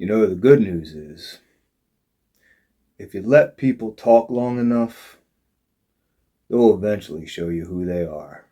The good news is, if you let people talk long enough, they'll eventually show you who they are.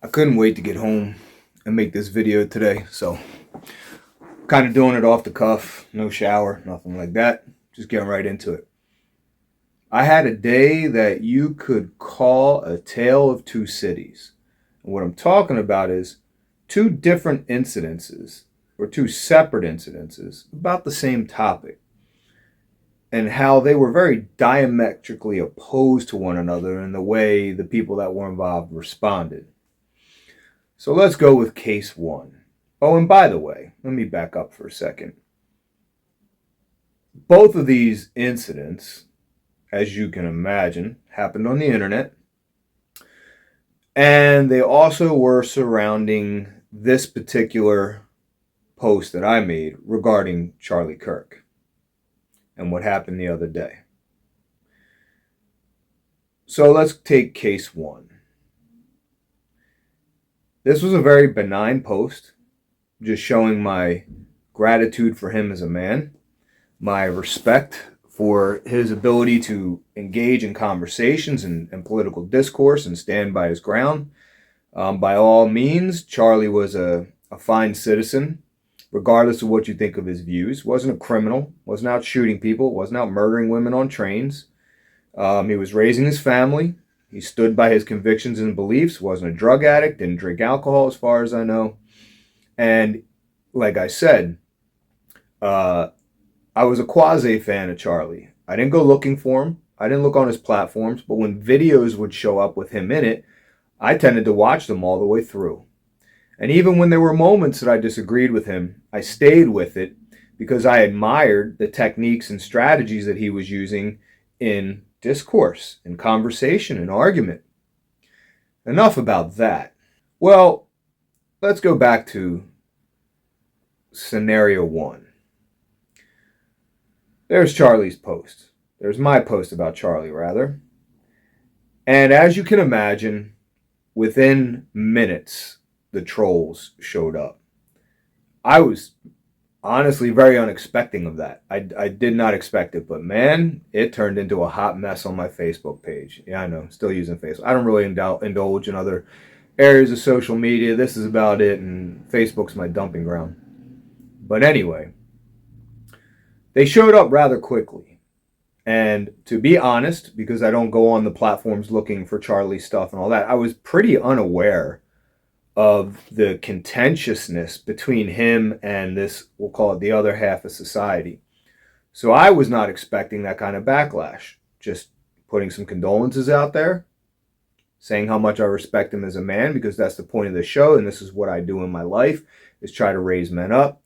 I couldn't wait to get home and make this video today, so kind of doing it off the cuff, no shower, nothing like that, just getting right into it. I had a day that you could call a tale of two cities. And what I'm talking about is two different incidences, or two separate incidences, about the same topic, and how they were very diametrically opposed to one another in the way the people that were involved responded. So let's go with case one. Oh, and by the way, let me back up for a second. Both of these incidents, as you can imagine, happened on the internet. And they also were surrounding this particular post that I made regarding Charlie Kirk and what happened the other day. So let's take case one. This was a very benign post, just showing my gratitude for him as a man, my respect for his ability to engage in conversations and political discourse and stand by his ground. By all means, Charlie was a fine citizen, regardless of what you think of his views. Wasn't a criminal, wasn't out shooting people, wasn't out murdering women on trains. He was raising his family. He stood by his convictions and beliefs, wasn't a drug addict, didn't drink alcohol as far as I know. And like I said, I was a quasi fan of Charlie. I didn't go looking for him. I didn't look on his platforms, but when videos would show up with him in it, I tended to watch them all the way through. And even when there were moments that I disagreed with him, I stayed with it because I admired the techniques and strategies that he was using in discourse, in conversation, in argument. Enough about that. Well, let's go back to scenario one. There's Charlie's post. There's my post about Charlie, rather. And as you can imagine, within minutes, the trolls showed up. I was honestly very unexpecting of that. I did not expect it, but man, it turned into a hot mess on my Facebook page. Yeah, I know, still using Facebook. I don't really indulge in other areas of social media. This is about it, and Facebook's my dumping ground. But anyway, they showed up rather quickly. And to be honest, because I don't go on the platforms looking for Charlie stuff and all that, I was pretty unaware of the contentiousness between him and this, we'll call it the other half of society. So I was not expecting that kind of backlash. Just putting some condolences out there, saying how much I respect him as a man, because that's the point of the show, and this is what I do in my life, is try to raise men up.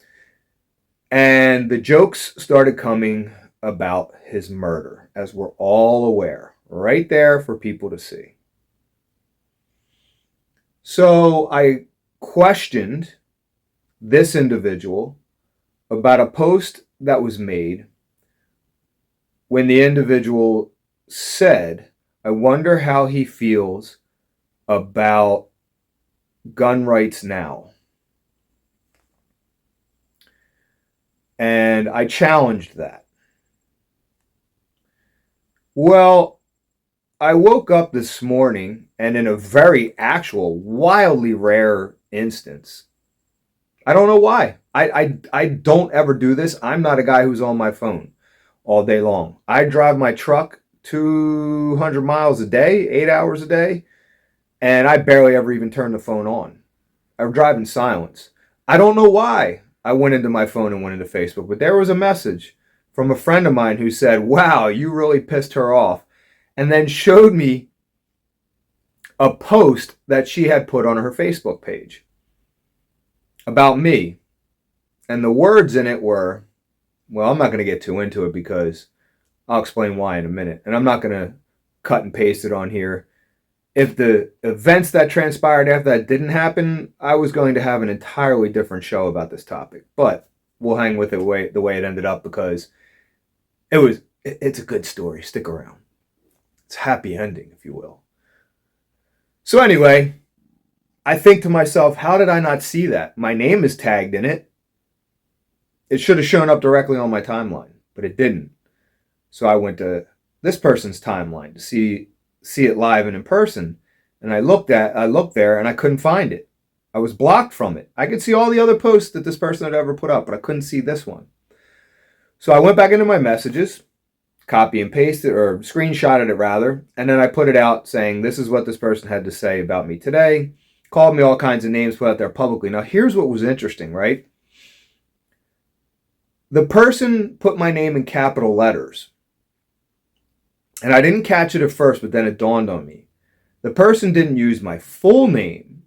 And the jokes started coming about his murder, as we're all aware, right there for people to see. So I questioned this individual about a post that was made when the individual said, I wonder how he feels about gun rights now. And I challenged that. Well, I woke up this morning and in a very actual, wildly rare instance, I don't know why. I don't ever do this. I'm not a guy who's on my phone all day long. I drive my truck 200 miles a day, 8 hours a day, and I barely ever even turn the phone on. I drive in silence. I don't know why I went into my phone and went into Facebook, but there was a message from a friend of mine who said, wow, you really pissed her off, and then showed me a post that she had put on her Facebook page about me. And the words in it were, well, I'm not going to get too into it because I'll explain why in a minute. And I'm not going to cut and paste it on here. If the events that transpired after that didn't happen, I was going to have an entirely different show about this topic. But we'll hang with it the way it ended up because it's a good story. Stick around. It's a happy ending, if you will. So anyway, I think to myself, how did I not see that? My name is tagged in it. It should have shown up directly on my timeline, but it didn't. So I went to this person's timeline to see it live and in person. And I looked there and I couldn't find it. I was blocked from it. I could see all the other posts that this person had ever put up, but I couldn't see this one. So I went back into my messages, copy and pasted, or screenshotted it rather, and then I put it out saying, this is what this person had to say about me today. Called me all kinds of names, put out there publicly. Now here's what was interesting, right? The person put my name in capital letters. And I didn't catch it at first, but then it dawned on me. The person didn't use my full name,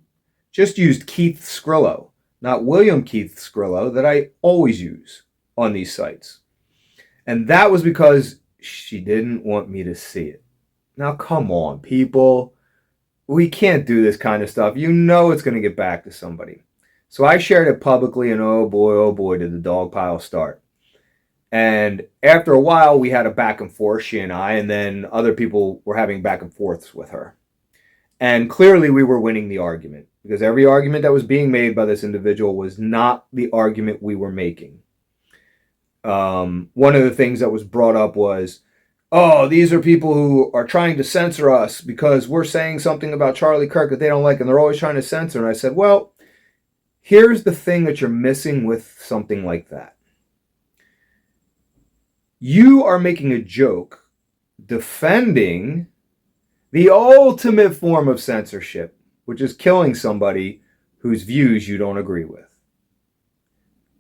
just used Keith Sgrillo, not William Keith Sgrillo, that I always use on these sites. And that was because she didn't want me to see it. Now, come on, people. We can't do this kind of stuff. You know it's going to get back to somebody. So I shared it publicly, and oh boy, did the dog pile start. And after a while, we had a back and forth, she and I, and then other people were having back and forths with her. And clearly we were winning the argument because every argument that was being made by this individual was not the argument we were making. One of the things that was brought up was, oh, these are people who are trying to censor us because we're saying something about Charlie Kirk that they don't like, and they're always trying to censor. And I said, well, here's the thing that you're missing with something like that. You are making a joke defending the ultimate form of censorship, which is killing somebody whose views you don't agree with.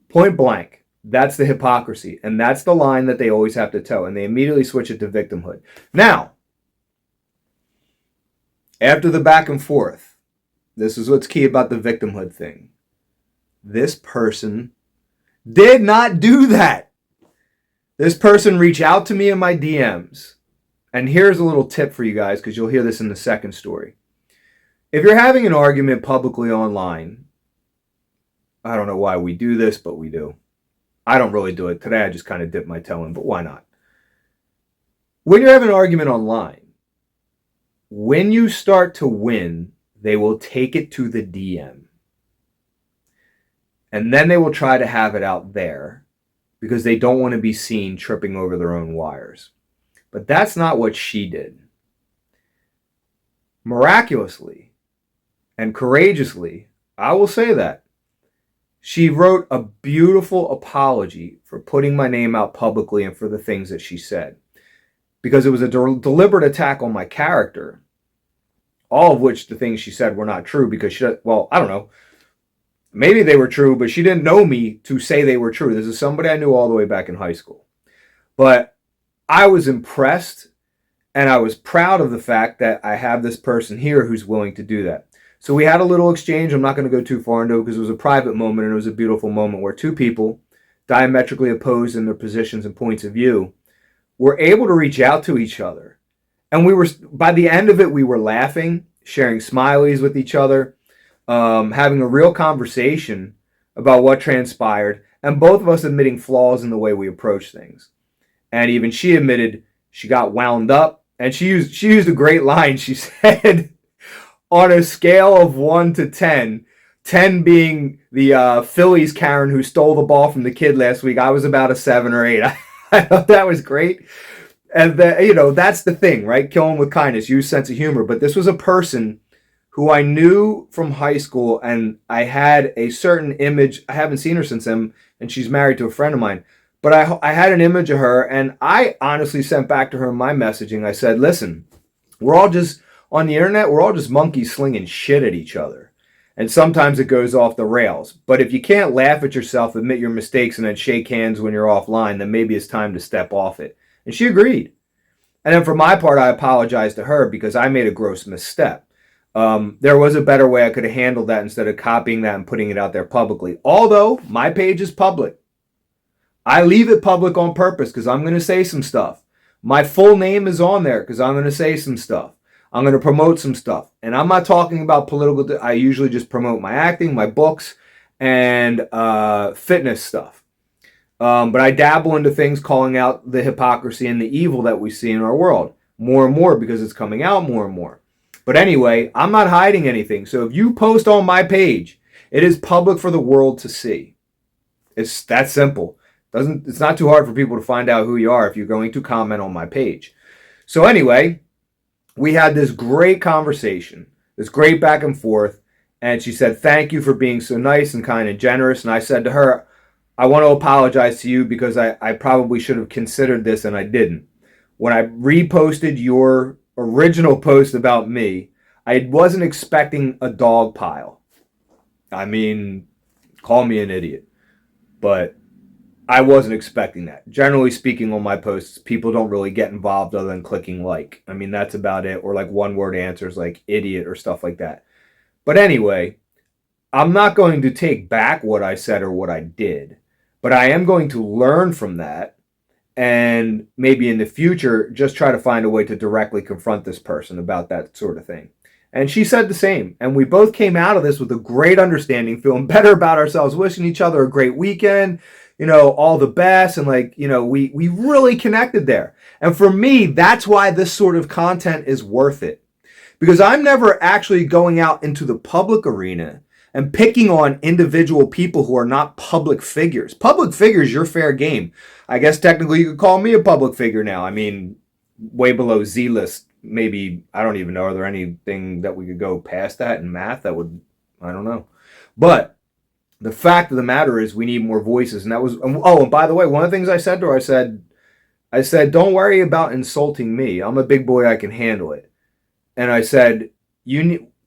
Point blank. That's the hypocrisy. And that's the line that they always have to toe. And they immediately switch it to victimhood. Now, after the back and forth, this is what's key about the victimhood thing. This person did not do that. This person reached out to me in my DMs. And here's a little tip for you guys, because you'll hear this in the second story. If you're having an argument publicly online, I don't know why we do this, but we do. I don't really do it. Today I just kind of dip my toe in, but why not? When you're having an argument online, when you start to win, they will take it to the DM. And then they will try to have it out there because they don't want to be seen tripping over their own wires. But that's not what she did. Miraculously and courageously, I will say that, she wrote a beautiful apology for putting my name out publicly and for the things that she said. Because it was a deliberate attack on my character. All of which the things she said were not true because I don't know. Maybe they were true, but she didn't know me to say they were true. This is somebody I knew all the way back in high school. But I was impressed and I was proud of the fact that I have this person here who's willing to do that. So we had a little exchange. I'm not going to go too far into it because it was a private moment and it was a beautiful moment where two people, diametrically opposed in their positions and points of view, were able to reach out to each other. And by the end of it, we were laughing, sharing smileys with each other. having a real conversation about what transpired, and both of us admitting flaws in the way we approach things. And even she admitted she got wound up, and she used a great line. She said, on a scale of 1 to 10, 10 being the Phillies Karen who stole the ball from the kid last week, I was about a 7 or 8. I thought that was great. And that's the thing, right? Kill him with kindness, use sense of humor. But this was a person who I knew from high school, and I had a certain image. I haven't seen her since then, and she's married to a friend of mine. But I had an image of her, and I honestly sent back to her my messaging. I said, listen, we're all just, on the internet, we're all just monkeys slinging shit at each other. And sometimes it goes off the rails. But if you can't laugh at yourself, admit your mistakes, and then shake hands when you're offline, then maybe it's time to step off it. And she agreed. And then for my part, I apologized to her because I made a gross misstep. There was a better way I could have handled that instead of copying that and putting it out there publicly. Although my page is public. I leave it public on purpose because I'm going to say some stuff. My full name is on there because I'm going to say some stuff. I'm going to promote some stuff. And I'm not talking about political. I usually just promote my acting, my books, and fitness stuff. But I dabble into things calling out the hypocrisy and the evil that we see in our world more and more because it's coming out more and more. But anyway, I'm not hiding anything. So if you post on my page, it is public for the world to see. It's that simple. It's not too hard for people to find out who you are if you're going to comment on my page. So anyway, we had this great conversation, this great back and forth. And she said, thank you for being so nice and kind and generous. And I said to her, I want to apologize to you because I probably should have considered this and I didn't. When I reposted your original post about me, I wasn't expecting a dog pile. I mean, call me an idiot. But I wasn't expecting that. Generally speaking, on my posts, people don't really get involved other than clicking like. I mean, that's about it. Or like one-word answers like idiot or stuff like that. But anyway, I'm not going to take back what I said or what I did. But I am going to learn from that and maybe in the future just try to find a way to directly confront this person about that sort of thing. And she said the same. And we both came out of this with a great understanding, feeling better about ourselves, wishing each other a great weekend, all the best. And we really connected there. And for me, that's why this sort of content is worth it. Because I'm never actually going out into the public arena and picking on individual people who are not public figures. Public figures, you're fair game. I guess technically you could call me a public figure now. I mean, way below Z-list. Maybe, I don't even know, are there anything that we could go past that in math that would, I don't know. But the fact of the matter is we need more voices. And that was, and by the way, one of the things I said to her, I said, don't worry about insulting me. I'm a big boy, I can handle it. And I said,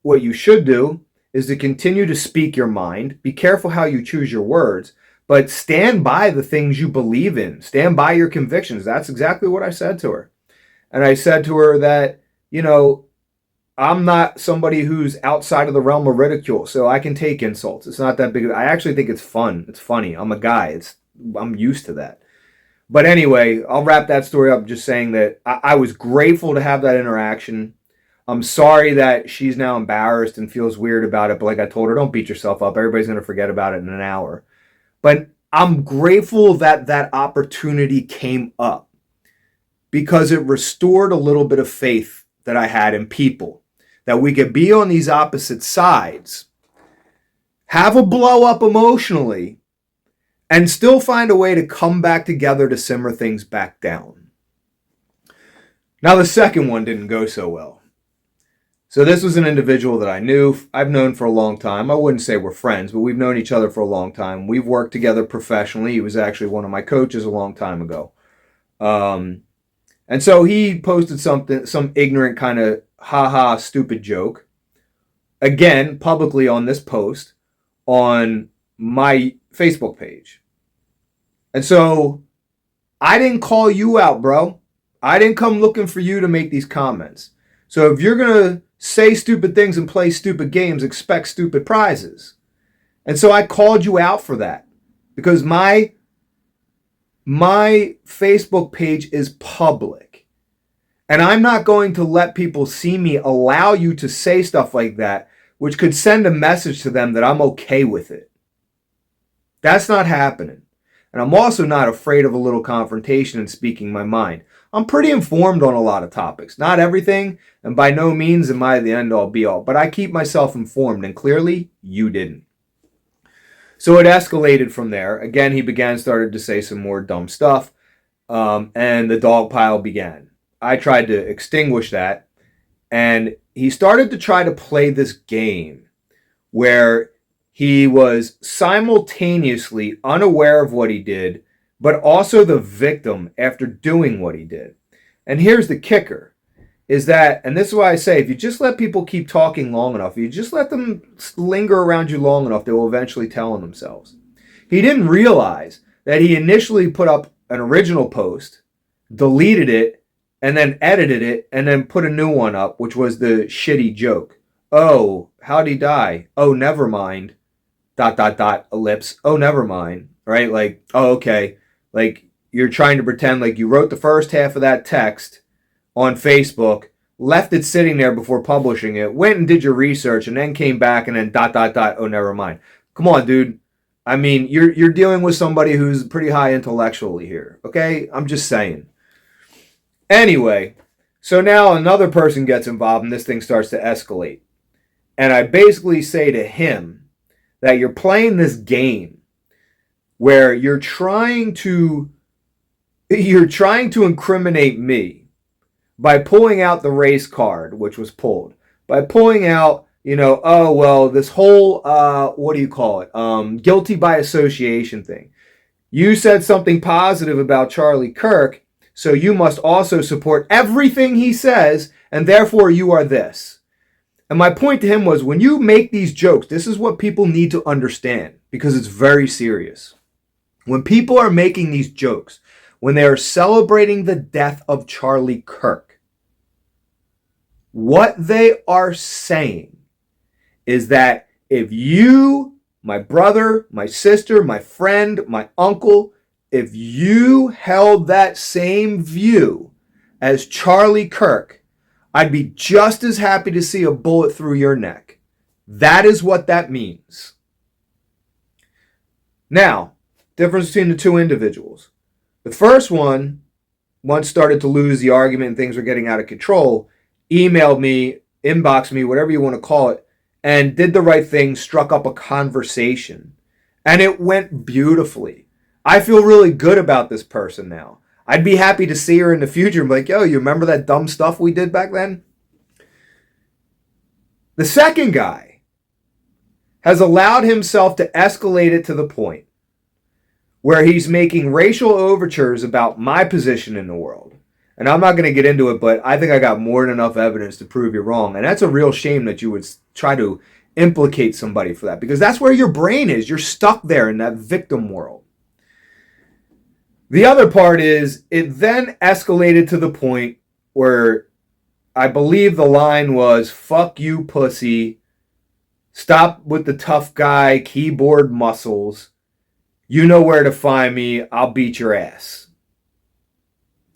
what you should do is to continue to speak your mind. Be careful how you choose your words, but stand by the things you believe in. Stand by your convictions. That's exactly what I said to her. And I said to her that, I'm not somebody who's outside of the realm of ridicule, so I can take insults. It's not that big. I actually think it's fun. It's funny. I'm a guy. I'm used to that. But anyway, I'll wrap that story up just saying that I was grateful to have that interaction. I'm sorry that she's now embarrassed and feels weird about it. But like I told her, don't beat yourself up. Everybody's going to forget about it in an hour. But I'm grateful that that opportunity came up because it restored a little bit of faith that I had in people, that we could be on these opposite sides, have a blow up emotionally, and still find a way to come back together to simmer things back down. Now, the second one didn't go so well. So this was an individual that I've known for a long time. I wouldn't say we're friends, but we've known each other for a long time. We've worked together professionally. He was actually one of my coaches a long time ago. And so he posted some ignorant kind of ha-ha stupid joke, again, publicly on this post on my Facebook page. And so I didn't call you out, bro. I didn't come looking for you to make these comments. So if you're going to say stupid things and play stupid games, expect stupid prizes. And so I called you out for that because my Facebook page is public. And I'm not going to let people see me allow you to say stuff like that which could send a message to them that I'm okay with it. That's not happening. And I'm also not afraid of a little confrontation and speaking my mind. I'm pretty informed on a lot of topics. Not everything, and by no means am I the end-all be-all, but I keep myself informed, and clearly, you didn't. So it escalated from there. Again, he started to say some more dumb stuff, and the dog pile began. I tried to extinguish that, and he started to try to play this game where he was simultaneously unaware of what he did, but also the victim after doing what he did. And here's the kicker, is that, and this is why I say, if you just let people keep talking long enough, you just let them linger around you long enough, they will eventually tell on themselves. He didn't realize that he initially put up an original post, deleted it, and then edited it, and then put a new one up, which was the shitty joke. Oh, how'd he die? Oh, never mind. ... ellipse. Oh, never mind. Right? Like, oh, okay. Like, you're trying to pretend like you wrote the first half of that text on Facebook, left it sitting there before publishing it, went and did your research, and then came back and then ... oh, never mind. Come on, dude. I mean, you're dealing with somebody who's pretty high intellectually here. Okay? I'm just saying. Anyway, so now another person gets involved and this thing starts to escalate. And I basically say to him that you're playing this game where you're trying to incriminate me by pulling out the race card, which was pulled, by pulling out, oh, well, this whole, what do you call it? Guilty by association thing. You said something positive about Charlie Kirk, so you must also support everything he says, and therefore you are this. And my point to him was, when you make these jokes, this is what people need to understand, because it's very serious. When people are making these jokes, when they are celebrating the death of Charlie Kirk, what they are saying is that if you, my brother, my sister, my friend, my uncle, if you held that same view as Charlie Kirk, I'd be just as happy to see a bullet through your neck. That is what that means. Now, difference between the two individuals. The first one, once started to lose the argument and things were getting out of control, emailed me, inboxed me, whatever you want to call it, and did the right thing, struck up a conversation. And it went beautifully. I feel really good about this person now. I'd be happy to see her in the future and be like, yo, you remember that dumb stuff we did back then? The second guy has allowed himself to escalate it to the point where he's making racial overtures about my position in the world. And I'm not going to get into it, but I think I got more than enough evidence to prove you wrong. And that's a real shame that you would try to implicate somebody for that, because that's where your brain is. You're stuck there in that victim world. The other part is, it then escalated to the point where I believe the line was, fuck you, pussy. Stop with the tough guy keyboard muscles. You know where to find me. I'll beat your ass.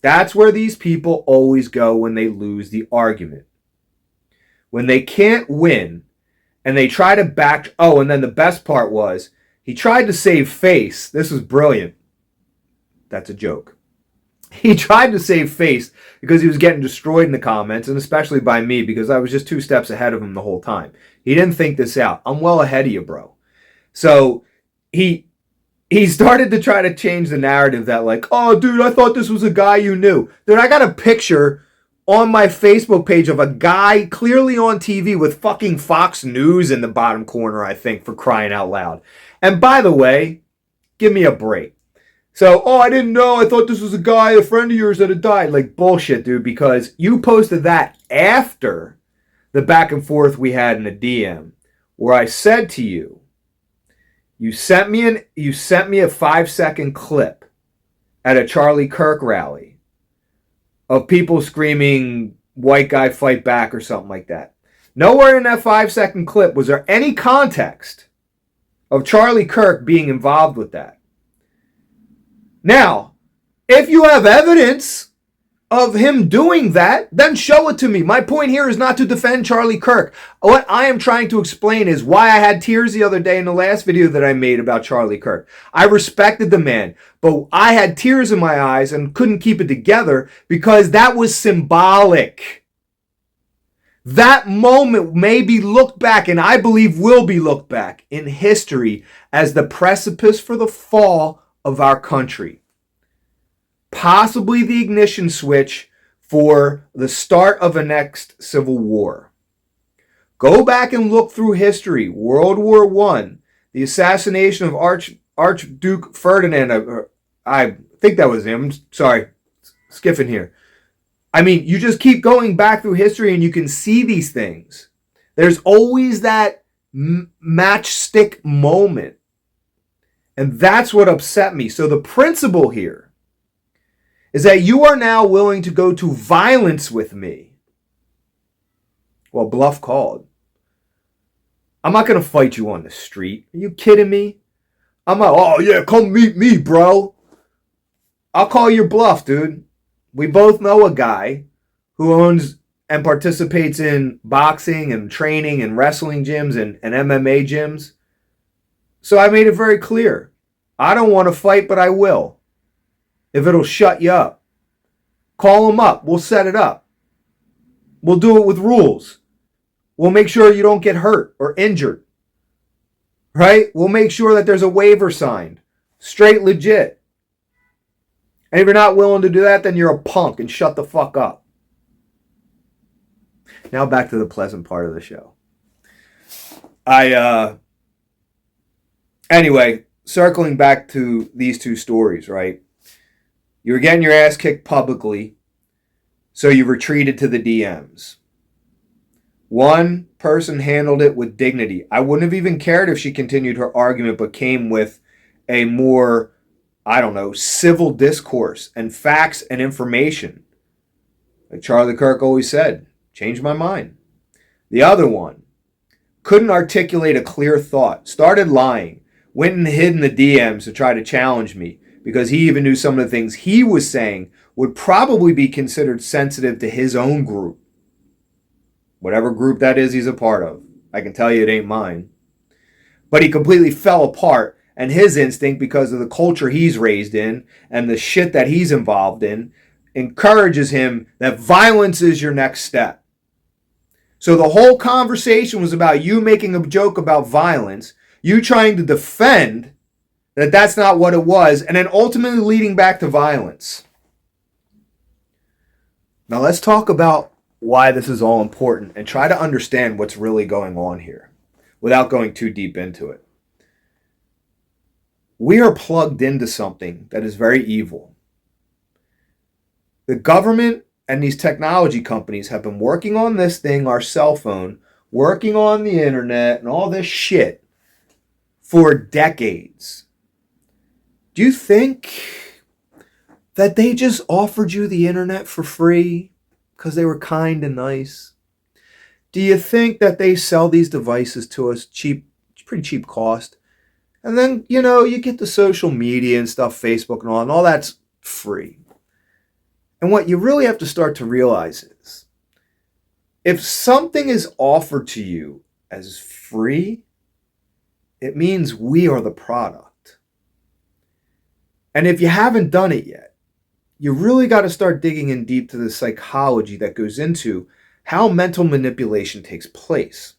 That's where these people always go when they lose the argument. When they can't win and they try to back... Oh, and then the best part was, he tried to save face. This was brilliant. That's a joke. He tried to save face because he was getting destroyed in the comments, and especially by me, because I was just 2 steps ahead of him the whole time. He didn't think this out. I'm well ahead of you, bro. So he started to try to change the narrative that, like, oh, dude, I thought this was a guy you knew. Dude, I got a picture on my Facebook page of a guy clearly on TV with fucking Fox News in the bottom corner, I think, for crying out loud. And by the way, give me a break. So, oh, I didn't know. I thought this was a guy, a friend of yours that had died. Like, bullshit, dude, because you posted that after the back and forth we had in the DM, where I said to you, you sent me a 5-second clip at a Charlie Kirk rally of people screaming, white guy fight back or something like that. Nowhere in that 5-second clip was there any context of Charlie Kirk being involved with that. Now, if you have evidence of him doing that, then show it to me. My point here is not to defend Charlie Kirk. What I am trying to explain is why I had tears the other day in the last video that I made about Charlie Kirk. I respected the man, but I had tears in my eyes and couldn't keep it together because that was symbolic. That moment may be looked back, and I believe will be looked back in history as the precipice for the fall of our country. Possibly the ignition switch for the start of a next civil war. Go back and look through history. World War I, the assassination of Archduke Ferdinand. I think that was him. Sorry, skipping here. I mean, you just keep going back through history and you can see these things. There's always that matchstick moment. And that's what upset me. So the principle here is that you are now willing to go to violence with me. Well, bluff called. I'm not going to fight you on the street. Are you kidding me? I'm like, oh yeah, come meet me, bro. I'll call your bluff, dude. We both know a guy who owns and participates in boxing and training and wrestling gyms and MMA gyms. So I made it very clear. I don't want to fight, but I will. If it'll shut you up. Call him up. We'll set it up. We'll do it with rules. We'll make sure you don't get hurt or injured. Right? We'll make sure that there's a waiver signed. Straight legit. And if you're not willing to do that, then you're a punk and shut the fuck up. Now back to the pleasant part of the show. Anyway, circling back to these two stories, right? You were getting your ass kicked publicly, so you retreated to the DMs. One person handled it with dignity. I wouldn't have even cared if she continued her argument, but came with a more, civil discourse and facts and information. Like Charlie Kirk always said, changed my mind. The other one couldn't articulate a clear thought, started lying, went and hid in the DMs to try to challenge me, because he even knew some of the things he was saying would probably be considered sensitive to his own group. Whatever group that is he's a part of. I can tell you it ain't mine. But he completely fell apart, and his instinct, because of the culture he's raised in and the shit that he's involved in, encourages him that violence is your next step. So the whole conversation was about you making a joke about violence, you trying to defend that that's not what it was, and then ultimately leading back to violence. Now let's talk about why this is all important and try to understand what's really going on here without going too deep into it. We are plugged into something that is very evil. The government and these technology companies have been working on this thing, our cell phone, working on the internet and all this shit for decades. Do you think that they just offered you the internet for free because they were kind and nice? Do you think that they sell these devices to us cheap, pretty cheap cost? And then, you get the social media and stuff, Facebook and all that's free. And what you really have to start to realize is, if something is offered to you as free, it means we are the product. And if you haven't done it yet, you really got to start digging in deep to the psychology that goes into how mental manipulation takes place.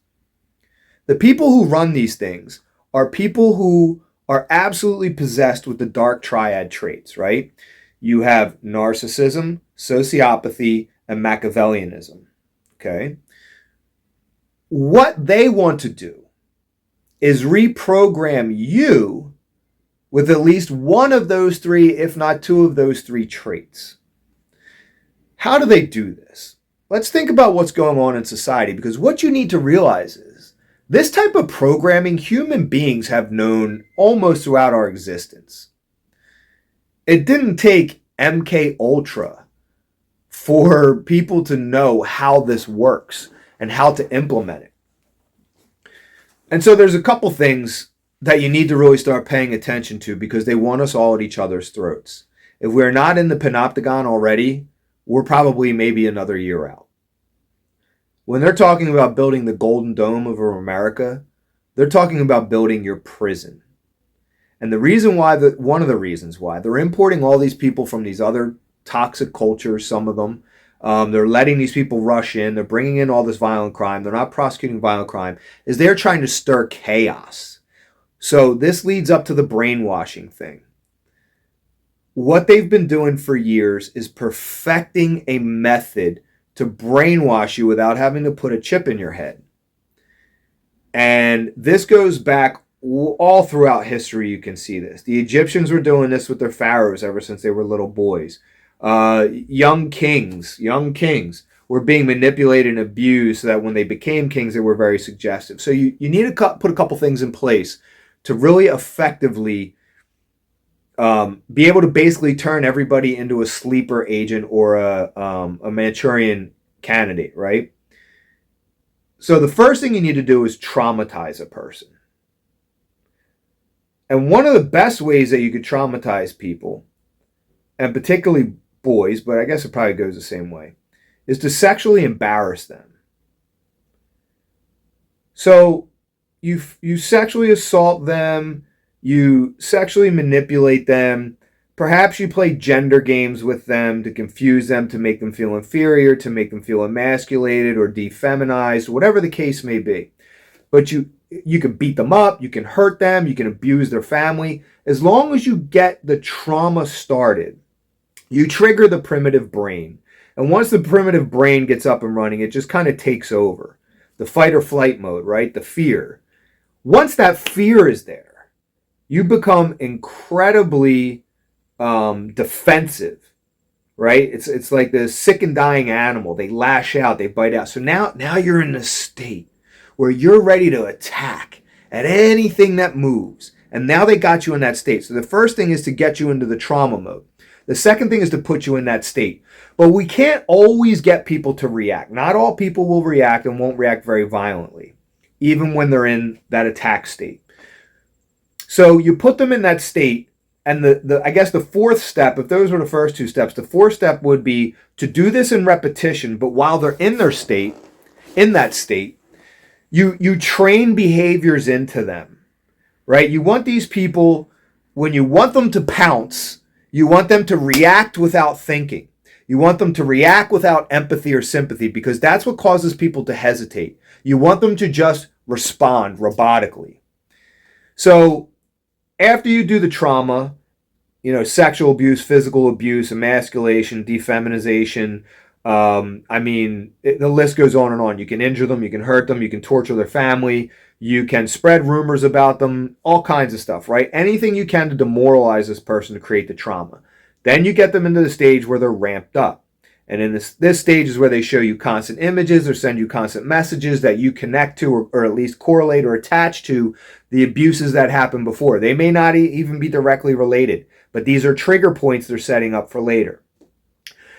The people who run these things are people who are absolutely possessed with the dark triad traits, right? You have narcissism, sociopathy, and Machiavellianism, okay? What they want to do is reprogram you with at least one of those three, if not two of those three traits. How do they do this? Let's think about what's going on in society, because what you need to realize is this type of programming human beings have known almost throughout our existence. It didn't take MK Ultra for people to know how this works and how to implement it. And so there's a couple things that you need to really start paying attention to, because they want us all at each other's throats. If we're not in the panopticon already, we're probably maybe another year out. When they're talking about building the golden dome over America, they're talking about building your prison. And the reason why, one of the reasons why, they're importing all these people from these other toxic cultures, some of them. They're letting these people rush in. They're bringing in all this violent crime. They're not prosecuting violent crime. Is they're trying to stir chaos. So this leads up to the brainwashing thing. What they've been doing for years is perfecting a method to brainwash you without having to put a chip in your head. And this goes back all throughout history. You can see this. The Egyptians were doing this with their pharaohs ever since they were little boys. Young kings were being manipulated and abused so that when they became kings, they were very suggestive. So you need to put a couple things in place to really effectively be able to basically turn everybody into a sleeper agent or a Manchurian candidate, right? So the first thing you need to do is traumatize a person. And one of the best ways that you could traumatize people, and particularly boys, but I guess it probably goes the same way, is to sexually embarrass them. So you sexually assault them, you sexually manipulate them, perhaps you play gender games with them to confuse them, to make them feel inferior, to make them feel emasculated or defeminized, whatever the case may be. But you can beat them up, you can hurt them, you can abuse their family. As long as you get the trauma started, you trigger the primitive brain. And once the primitive brain gets up and running, it just kind of takes over. The fight or flight mode, right? The fear. Once that fear is there, you become incredibly defensive, right? It's like the sick and dying animal. They lash out, they bite out. So now you're in a state where you're ready to attack at anything that moves. And now they got you in that state. So the first thing is to get you into the trauma mode. The second thing is to put you in that state. But we can't always get people to react. Not all people will react and won't react very violently, even when they're in that attack state. So you put them in that state, and I guess the fourth step, if those were the first two steps, the fourth step would be to do this in repetition, but while they're in their state, in that state, you train behaviors into them, right? You want these people, when you want them to pounce, you want them to react without thinking. You want them to react without empathy or sympathy, because that's what causes people to hesitate. You want them to just respond robotically. So after you do the trauma, sexual abuse, physical abuse, emasculation, defeminization, the list goes on and on. You can injure them, you can hurt them, you can torture their family, you can spread rumors about them, all kinds of stuff, right? Anything you can to demoralize this person to create the trauma. Then you get them into the stage where they're ramped up. And in this stage is where they show you constant images or send you constant messages that you connect to or at least correlate or attach to the abuses that happened before. They may not even be directly related, but these are trigger points they're setting up for later.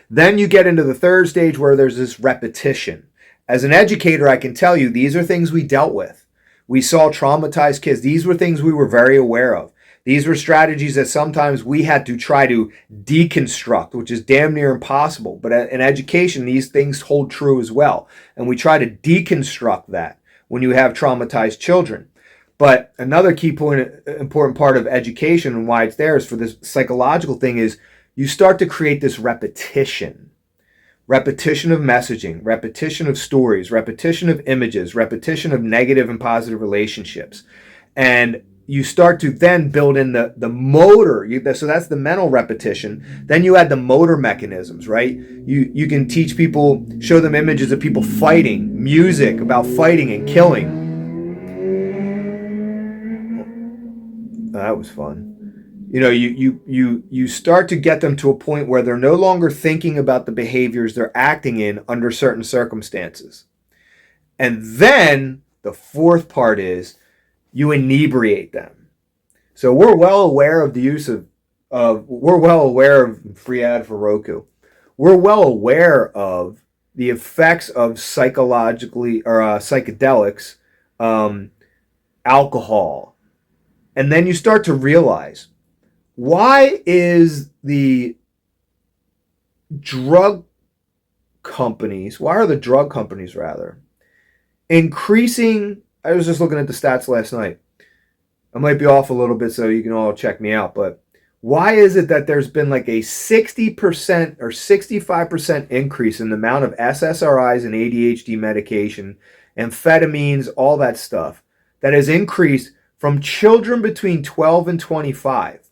Then you get into the third stage where there's this repetition. As an educator, I can tell you these are things we dealt with. We saw traumatized kids. These were things we were very aware of. These were strategies that sometimes we had to try to deconstruct, which is damn near impossible. But in education, these things hold true as well. And we try to deconstruct that when you have traumatized children. But another key point, important part of education and why it's there is for this psychological thing is you start to create this repetition. Repetition of messaging, repetition of stories, repetition of images, repetition of negative and positive relationships. And you start to then build in the motor. So that's the mental repetition. Then you add the motor mechanisms, right? You can teach people, show them images of people fighting, music about fighting and killing. That was fun. You start to get them to a point where they're no longer thinking about the behaviors they're acting in under certain circumstances. And then the fourth part is you inebriate them. So we're well aware of the use we're well aware of free ad for Roku. We're well aware of the effects of psychologically or psychedelics, alcohol. And then you start to realize, why is the drug drug companies rather, increasing? I was just looking at the stats last night. I might be off a little bit, so you can all check me out. But why is it that there's been like a 60% or 65% increase in the amount of SSRIs and ADHD medication, amphetamines, all that stuff, that has increased from children between 12 and 25?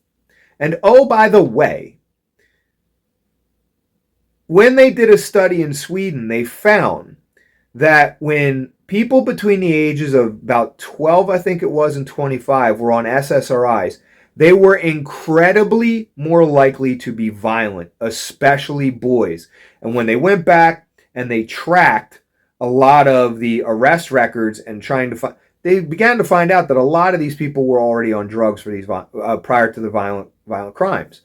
And oh, by the way, when they did a study in Sweden, they found that when people between the ages of about 12, I think it was, and 25 were on SSRIs, they were incredibly more likely to be violent, especially boys. And when they went back and they tracked a lot of the arrest records and trying to find, they began to find out that a lot of these people were already on drugs for these prior to the violent crimes.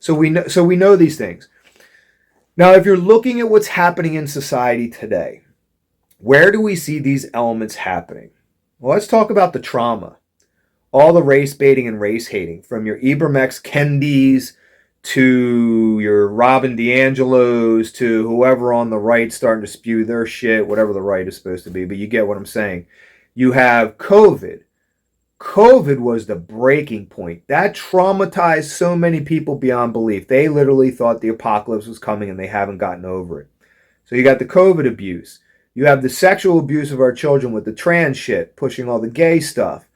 So we know these things. Now, if you're looking at what's happening in society today, where do we see these elements happening? Well, let's talk about the trauma. All the race baiting and race hating, from your Ibram X. Kendis to your Robin DiAngelos to whoever on the right starting to spew their shit, whatever the right is supposed to be, but you get what I'm saying. You have COVID. COVID was the breaking point. That traumatized so many people beyond belief. They literally thought the apocalypse was coming and they haven't gotten over it. So you got the COVID abuse. You have the sexual abuse of our children with the trans shit, pushing all the gay stuff,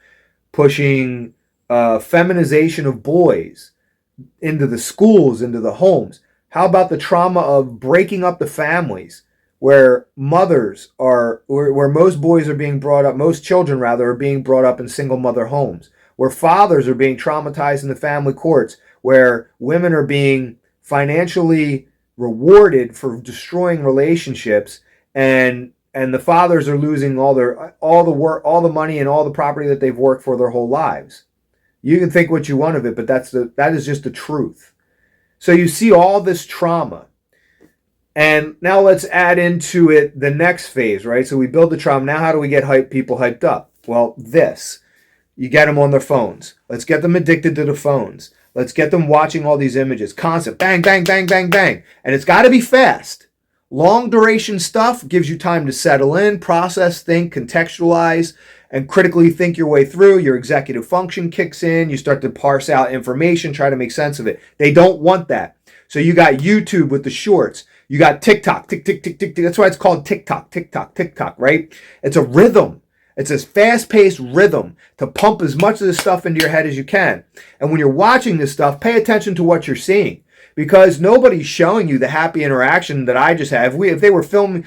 pushing feminization of boys into the schools, into the homes. How about the trauma of breaking up the families, where mothers are, where most boys are being brought up, most children rather, are being brought up in single mother homes, where fathers are being traumatized in the family courts, where women are being financially rewarded for destroying relationships, and the fathers are losing all the money and all the property that they've worked for their whole lives. You can think what you want of it, but that is just the truth. So you see all this trauma. And now let's add into it the next phase, right? So we build the trauma. Now how do we get people hyped up? Well, you get them on their phones. Let's get them addicted to the phones. Let's get them watching all these images. Constant bang, bang, bang, bang, bang. And it's got to be fast. Long duration stuff gives you time to settle in, process, think, contextualize, and critically think your way through. Your executive function kicks in. You start to parse out information, try to make sense of it. They don't want that. So you got YouTube with the shorts. You got TikTok, tick, tick, tick, tick, tick. That's why it's called TikTok, TikTok, TikTok, right? It's a rhythm. It's this fast-paced rhythm to pump as much of this stuff into your head as you can. And when you're watching this stuff, pay attention to what you're seeing, because nobody's showing you the happy interaction that I just have. If they were filming,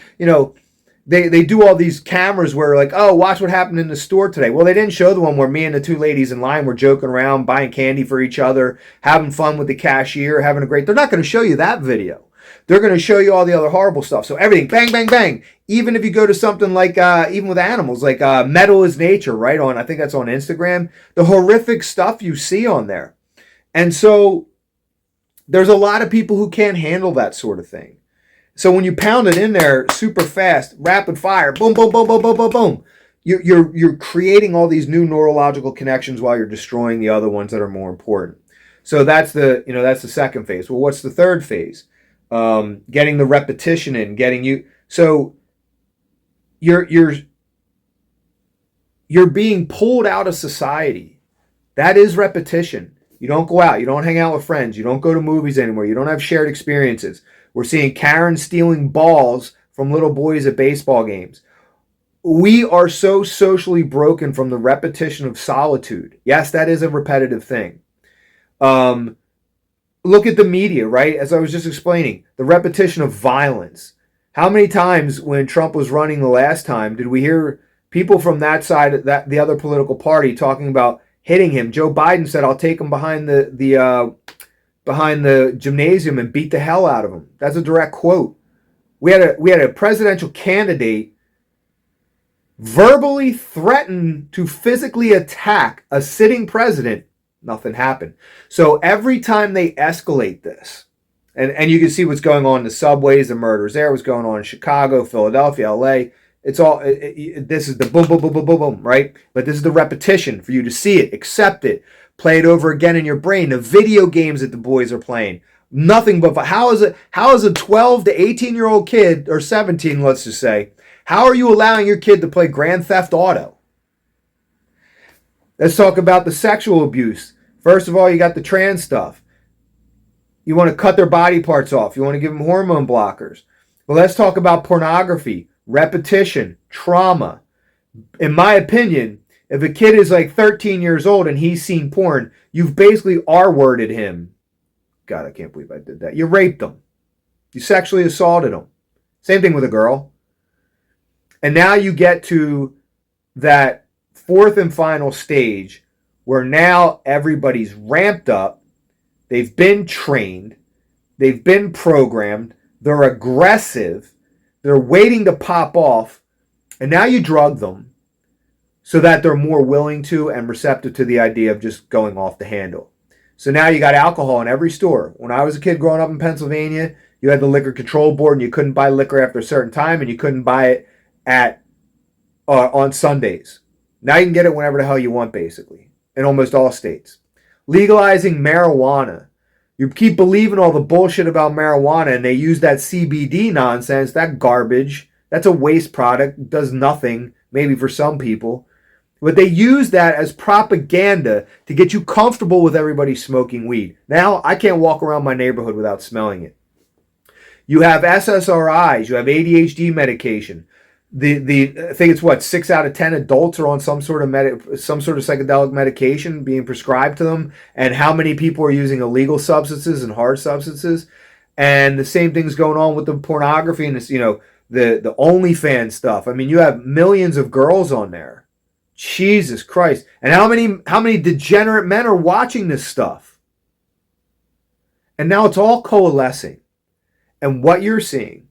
they do all these cameras where like, oh, watch what happened in the store today. Well, they didn't show the one where me and the two ladies in line were joking around, buying candy for each other, having fun with the cashier, having a great... They're not going to show you that video. They're going to show you all the other horrible stuff. So everything, bang, bang, bang. Even if you go to something like, even with animals, like Metal is Nature, right? I think that's on Instagram. The horrific stuff you see on there. And so there's a lot of people who can't handle that sort of thing. So when you pound it in there super fast, rapid fire, boom, boom, boom, boom, boom, boom, boom, you're creating all these new neurological connections while you're destroying the other ones that are more important. So that's the second phase. Well, what's the third phase? Getting the repetition in, so you're being pulled out of society. That is repetition. You don't go out, you don't hang out with friends, you don't go to movies anymore, you don't have shared experiences. We're seeing Karen stealing balls from little boys at baseball games. We are so socially broken from the repetition of solitude. Yes, that is a repetitive thing. Look at the media, right? As I was just explaining, the repetition of violence. How many times when Trump was running the last time did we hear people from that side, the other political party, talking about hitting him? Joe Biden said, "I'll take him behind the gymnasium and beat the hell out of him." That's a direct quote. We had a presidential candidate verbally threaten to physically attack a sitting president. Nothing happened. So every time they escalate this, and you can see what's going on in the subways, the murders there, what's going on in Chicago, Philadelphia, LA. It's all, this is the boom, boom, boom, boom, boom, boom, right? But this is the repetition for you to see it, accept it, play it over again in your brain. The video games that the boys are playing. Nothing but how is a 12 to 18-year-old kid, or 17, let's just say, how are you allowing your kid to play Grand Theft Auto? Let's talk about the sexual abuse. First of all, you got the trans stuff. You want to cut their body parts off. You want to give them hormone blockers. Well, let's talk about pornography, repetition, trauma. In my opinion, if a kid is like 13 years old and he's seen porn, you've basically R-worded him. God, I can't believe I did that. You raped him. You sexually assaulted him. Same thing with a girl. And now you get to that fourth and final stage where now everybody's ramped up. They've been trained. They've been programmed. They're aggressive. They're waiting to pop off. And now you drug them so that they're more willing to and receptive to the idea of just going off the handle. So now you got alcohol in every store. When I was a kid growing up in Pennsylvania, you had the liquor control board and you couldn't buy liquor after a certain time and you couldn't buy it at on Sundays. Now you can get it whenever the hell you want, basically, in almost all states. Legalizing marijuana. You keep believing all the bullshit about marijuana and they use that CBD nonsense, that garbage. That's a waste product. It does nothing, maybe for some people. But they use that as propaganda to get you comfortable with everybody smoking weed. Now, I can't walk around my neighborhood without smelling it. You have SSRIs. You have ADHD medication. I think it's 6 out of 10 adults are on some sort of psychedelic medication being prescribed to them. And how many people are using illegal substances and hard substances? And the same thing's going on with the pornography and this, the OnlyFans stuff. I mean, you have millions of girls on there. Jesus Christ. And how many degenerate men are watching this stuff? And now it's all coalescing. And what you're seeing,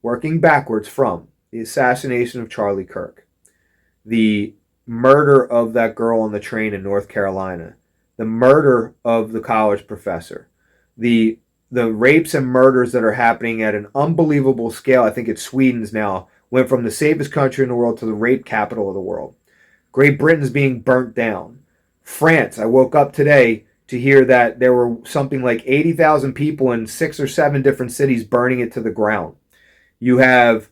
working backwards from the assassination of Charlie Kirk, the murder of that girl on the train in North Carolina, the murder of the college professor, the rapes and murders that are happening at an unbelievable scale. I think it's Sweden's now, went from the safest country in the world to the rape capital of the world. Great Britain's being burnt down. France, I woke up today to hear that there were something like 80,000 people in 6 or 7 different cities burning it to the ground. You have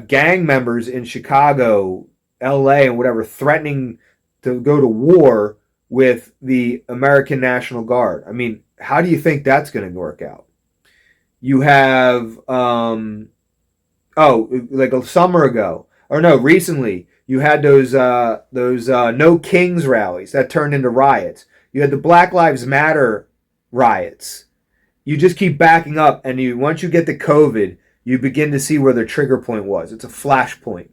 gang members in Chicago, LA, and whatever threatening to go to war with the American National Guard. I mean, how do you think that's going to work out? You have, like a summer ago, or no, recently, you had those No Kings rallies that turned into riots. You had the Black Lives Matter riots. You just keep backing up, and once you get to COVID, you begin to see where the trigger point was. It's a flashpoint.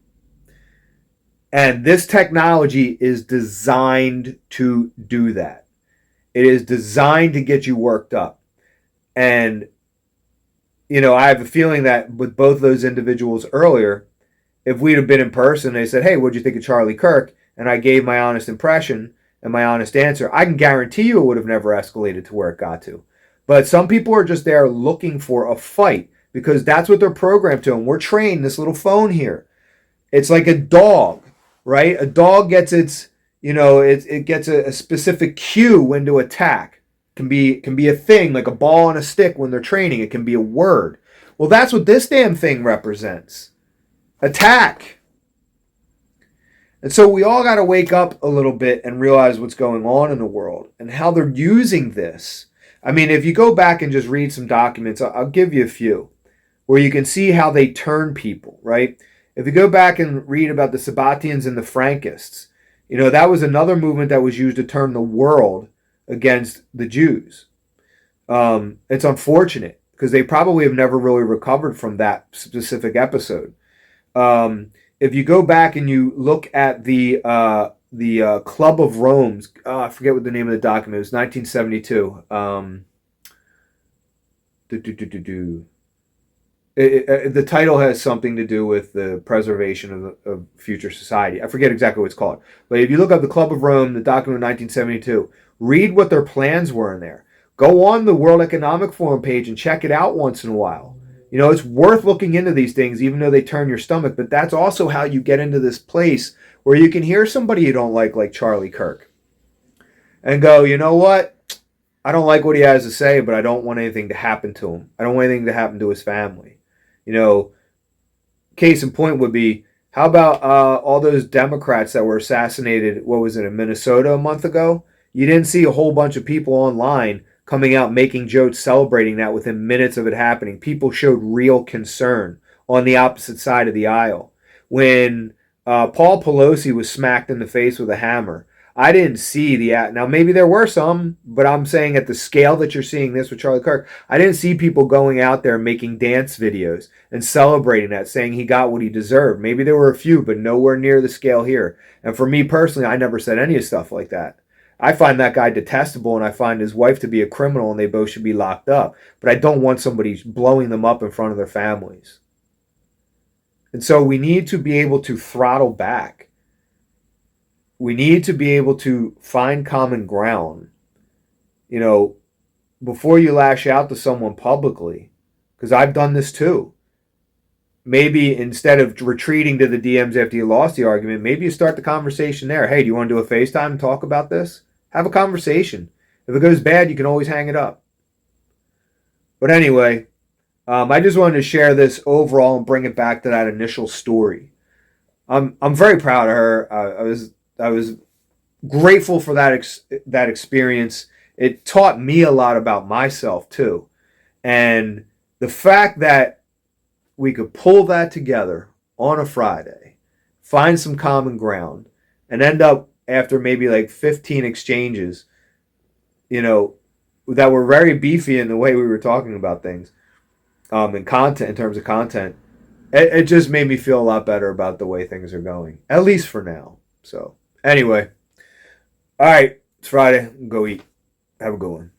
And this technology is designed to do that. It is designed to get you worked up. And, I have a feeling that with both those individuals earlier, if we'd have been in person, they said, hey, what'd you think of Charlie Kirk? And I gave my honest impression and my honest answer. I can guarantee you it would have never escalated to where it got to. But some people are just there looking for a fight because that's what they're programmed to. And we're trained, this little phone here. It's like a dog, right? A dog gets its, it gets a specific cue when to attack. It can be a thing, like a ball on a stick when they're training. It can be a word. Well, that's what this damn thing represents. Attack. And so we all got to wake up a little bit and realize what's going on in the world and how they're using this. I mean, if you go back and just read some documents, I'll give you a few where you can see how they turn people, right? If you go back and read about the Sabbatians and the Frankists, that was another movement that was used to turn the world against the Jews. It's unfortunate because they probably have never really recovered from that specific episode. If you go back and you look at the Club of Rome's, I forget what the name of the document was, 1972. The title has something to do with the preservation of future society. I forget exactly what it's called. But if you look up the Club of Rome, the document of 1972, read what their plans were in there. Go on the World Economic Forum page and check it out once in a while. It's worth looking into these things, even though they turn your stomach. But that's also how you get into this place where you can hear somebody you don't like Charlie Kirk, and go, you know what? I don't like what he has to say, but I don't want anything to happen to him. I don't want anything to happen to his family. You know, case in point would be, how about all those Democrats that were assassinated? What was it, in Minnesota a month ago? You didn't see a whole bunch of people online coming out making jokes celebrating that within minutes of it happening. People showed real concern on the opposite side of the aisle. When Paul Pelosi was smacked in the face with a hammer, I didn't see the now maybe there were some, but I'm saying at the scale that you're seeing this with Charlie Kirk, I didn't see people going out there making dance videos and celebrating that, saying he got what he deserved. Maybe there were a few, but nowhere near the scale here. And for me personally, I never said any of stuff like that. I find that guy detestable, and I find his wife to be a criminal, and they both should be locked up. But I don't want somebody blowing them up in front of their families. And so we need to be able to throttle back. We need to be able to find common ground, you know, before you lash out to someone publicly, because I've done this too. Maybe instead of retreating to the DMs after you lost the argument, maybe you start the conversation there. Hey, do you want to do a FaceTime and talk about this? Have a conversation. If it goes bad, you can always hang it up. But anyway, I just wanted to share this overall and bring it back to that initial story. I'm very proud of her. I was grateful for that experience. It taught me a lot about myself too, and the fact that we could pull that together on a Friday, find some common ground, and end up after maybe like 15 exchanges, you know, that were very beefy in the way we were talking about things, in content, in terms of content. It just made me feel a lot better about the way things are going, at least for now. So anyway, all right, it's Friday. Go eat. Have a good one.